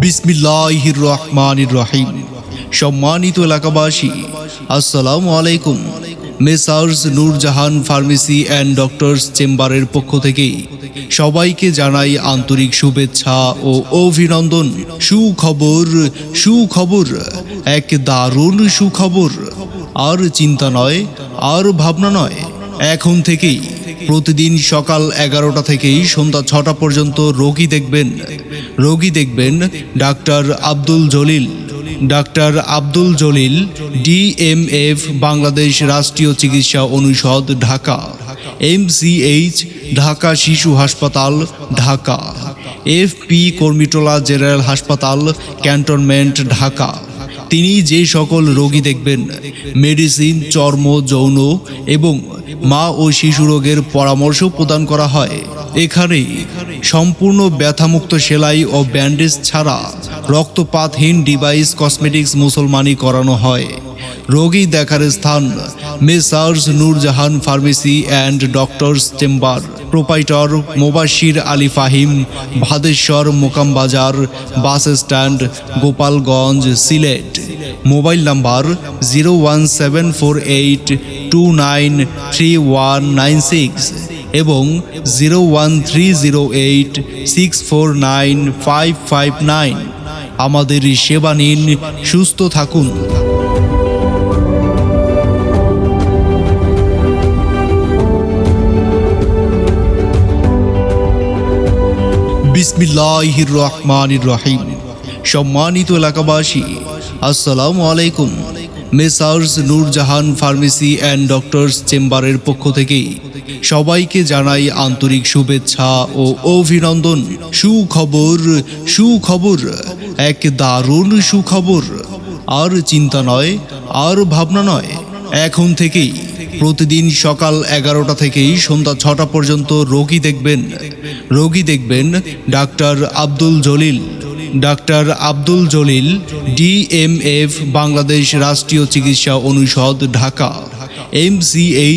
বিসমিল্লাহির রহমানির রহিম। সম্মানিত এলাকাবাসী, আসসালামু আলাইকুম। Messrs Noorjahan pharmacy and doctors চেম্বারের পক্ষ থেকে সবাইকে জানাই আন্তরিক শুভেচ্ছা ও অভিনন্দন। সুখবর, সুখবর, এক দারুণ সুখবর। আর চিন্তা নয়, আর ভাবনা নয়, এখন থেকেই প্রতিদিন সকাল 11টা থেকেই সন্ধ্যা 6টা পর্যন্ত রোগী দেখবেন doctor Abdul Jalil. Doctor Abdul Jalil, DMF, Bangladesh রাষ্ট্রীয় চিকিৎসা অনুষদ, ঢাকা। এমসিএইচ, ঢাকা শিশু হাসপাতাল, ঢাকা। এফপি কর্মীটোলা জেনারেল হাসপাতাল, ক্যান্টনমেন্ট, ঢাকা। তিনি যে সকল রোগী দেখবেন, মেডিসিন, চর্ম, যৌন এবং মা ও শিশু রোগের পরামর্শ প্রদান করা হয়। এখানে সম্পূর্ণ ব্যথামুক্ত সেলাই ও ব্যান্ডেজ ছাড়া রক্তপাতহীন ডিভাইস, কসমেটিক্স, মুসলমানি করানো হয়। রোগী দেখার স্থান messrs Noorjahan pharmacy and doctors chamber, proprietor Mobashir Ali Fahim, Bhadeshwar, Mokam Bazar, bus stand, Gopalganj, Sylhet. Mobile number 01748293196 এবং 01308649559। আমাদের সেবা নিন, সুস্থ থাকুন। বিসমিল্লাহির রহমানির রহিম। সম্মানিত এলাকাবাসী, আসসালামু আলাইকুম। Messrs Noorjahan pharmacy and doctors চেম্বারের পক্ষ থেকে সবাইকে জানাই আন্তরিক শুভেচ্ছা ও অভিনন্দন। সুখবর, সুখবর, এক দারুণ সুখবর। আর চিন্তা নয়, আর ভাবনা নয়, এখন থেকেই প্রতিদিন সকাল 11টা থেকেই সন্ধ্যা 6টা পর্যন্ত রোগী দেখবেন doctor Abdul Jalil. Doctor Abdul Jalil, DMF, Bangladesh রাষ্ট্রীয় চিকিৎসা অনুষদ, ঢাকা। এমসিএইচ